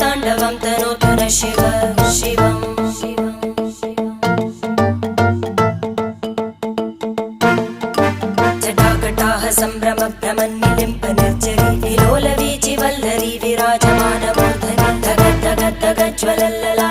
ताण्डवं तनोतु न शिव शिवम् जटाकटाः सम्भ्रमभ्रमन्निलिम्प निर्जरी विलोलवीचि वल्लरी विराजमानमूर्धनि धगद्धगद्धगज्ज्वलल्लला